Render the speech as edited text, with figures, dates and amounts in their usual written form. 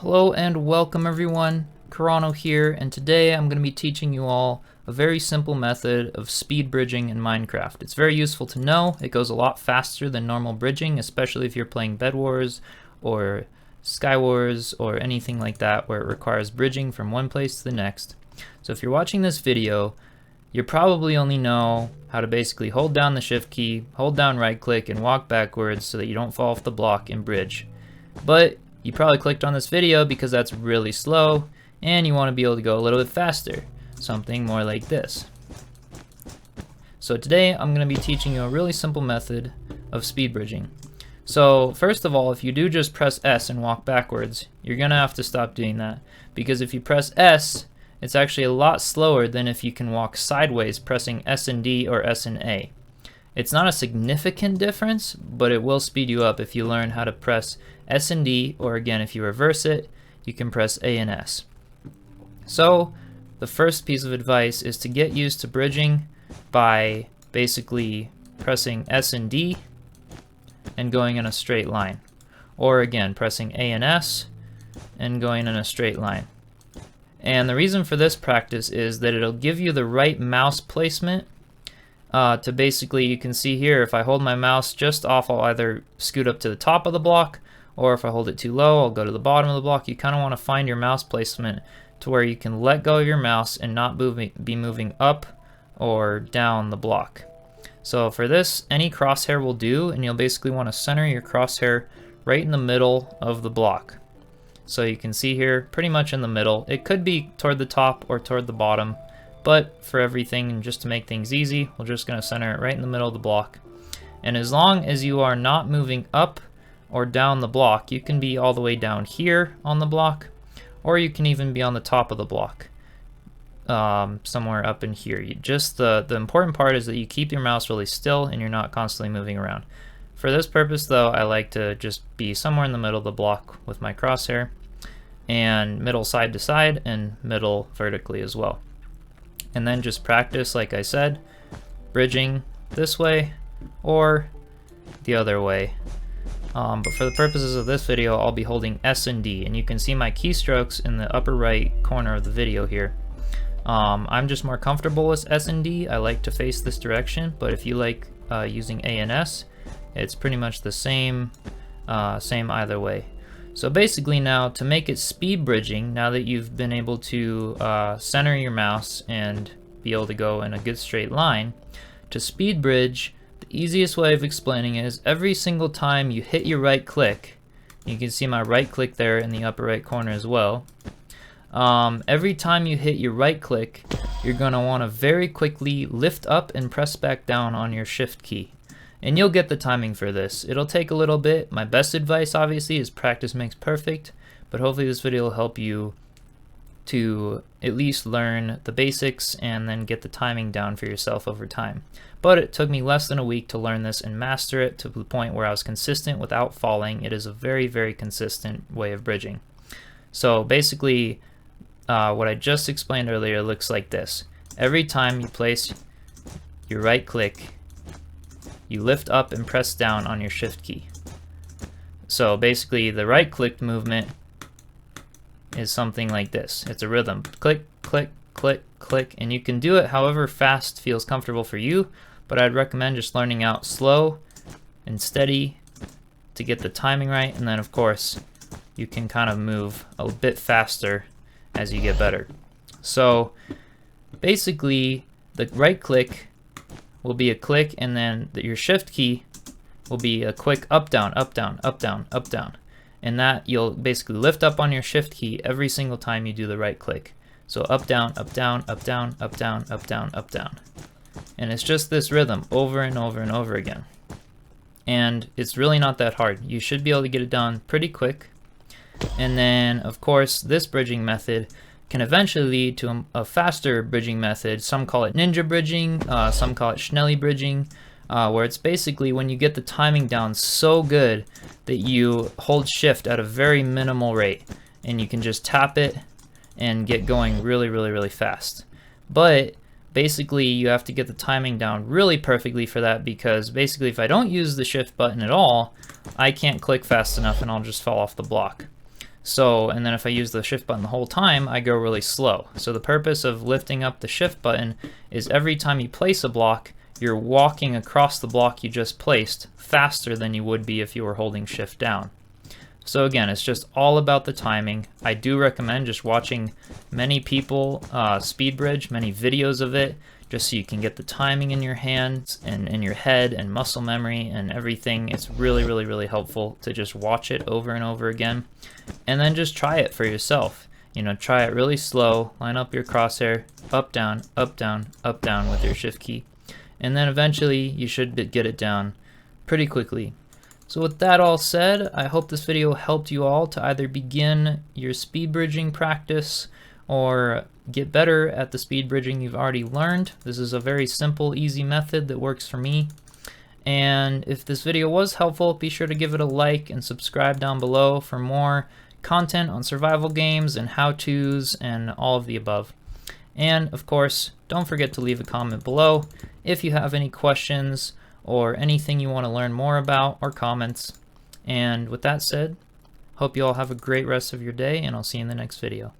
Hello and welcome everyone, Carano here, and today I'm going to be teaching you all a very simple method of speed bridging in Minecraft. It's very useful to know. It goes a lot faster than normal bridging, especially if you're playing bedwars or skywars or anything like that where it requires bridging from one place to the next. So if you're watching this video, you probably only know how to basically hold down the shift key, hold down right click, and walk backwards so that you don't fall off the block and bridge. But you probably clicked on this video because that's really slow and you want to be able to go a little bit faster, something more like this. So today I'm going to be teaching you a really simple method of speed bridging. So first of all, if you do just press S and walk backwards, you're going to have to stop doing that, because if you press S, it's actually a lot slower than if you can walk sideways pressing S and D or S and A. It's not a significant difference, but it will speed you up if you learn how to press S and D, or again, if you reverse it, you can press A and S. So the first piece of advice is to get used to bridging by basically pressing S and D and going in a straight line. Or again, pressing A and S and going in a straight line. And the reason for this practice is that it'll give you the right mouse placement to basically, you can see here, if I hold my mouse just off, I'll either scoot up to the top of the block, or if I hold it too low, I'll go to the bottom of the block. You kind of want to find your mouse placement to where you can let go of your mouse and not be moving up or down the block. So for this, any crosshair will do, and you'll basically want to center your crosshair right in the middle of the block. So you can see here, pretty much in the middle. It could be toward the top or toward the bottom, but for everything and just to make things easy, we're just going to center it right in the middle of the block. And as long as you are not moving up or down the block, you can be all the way down here on the block, or you can even be on the top of the block, somewhere up in here. The important part is that you keep your mouse really still and you're not constantly moving around. For this purpose though, I like to just be somewhere in the middle of the block with my crosshair, and middle side to side and middle vertically as well. And then just practice, like I said, bridging this way or the other way. But for the purposes of this video, I'll be holding S and D, and you can see my keystrokes in the upper right corner of the video here. I'm just more comfortable with S and D. I like to face this direction, but if you like using A and S, it's pretty much the same either way. So basically now, to make it speed bridging, now that you've been able to center your mouse and be able to go in a good straight line, to speed bridge, the easiest way of explaining it is every single time you hit your right click, you can see my right click there in the upper right corner as well. Every time you hit your right click, you're going to want to very quickly lift up and press back down on your shift key. And you'll get the timing for this. It'll take a little bit. My best advice obviously is practice makes perfect, but hopefully this video will help you to at least learn the basics and then get the timing down for yourself over time. But it took me less than a week to learn this and master it to the point where I was consistent without falling. It is a very, very consistent way of bridging. So basically, what I just explained earlier looks like this. Every time you place your right click, you lift up and press down on your shift key. So basically the right click movement is something like this. It's a rhythm. Click, click, click, click, and you can do it however fast feels comfortable for you, but I'd recommend just learning out slow and steady to get the timing right, and then of course you can kind of move a bit faster as you get better. So basically the right click will be a click, and then your shift key will be a quick up down, up down, up down, up down. And that you'll basically lift up on your shift key every single time you do the right click. So up down, up down, up down, up down, up down, up down. And it's just this rhythm over and over and over again. And it's really not that hard. You should be able to get it done pretty quick. And then of course this bridging method can eventually lead to a faster bridging method. Some call it ninja bridging, some call it Schnelly bridging, where it's basically when you get the timing down so good that you hold shift at a very minimal rate and you can just tap it and get going really, really, really fast. But basically you have to get the timing down really perfectly for that, because basically if I don't use the shift button at all, I can't click fast enough and I'll just fall off the block. So, and then if I use the shift button the whole time, I go really slow. So the purpose of lifting up the shift button is every time you place a block, you're walking across the block you just placed faster than you would be if you were holding shift down. So again, it's just all about the timing. I do recommend just watching many people speed bridge, many videos of it, just so you can get the timing in your hands and in your head and muscle memory and everything. It's really, really, really helpful to just watch it over and over again, and then just try it for yourself. You know, try it really slow, line up your crosshair, up, down, up, down, up, down with your shift key, and then eventually you should get it down pretty quickly. So with that all said, I hope this video helped you all to either begin your speed bridging practice or get better at the speed bridging you've already learned. This is a very simple, easy method that works for me. And if this video was helpful, be sure to give it a like and subscribe down below for more content on survival games and how-tos and all of the above. And of course, don't forget to leave a comment below if you have any questions or anything you want to learn more about, or comments. And with that said, hope you all have a great rest of your day, and I'll see you in the next video.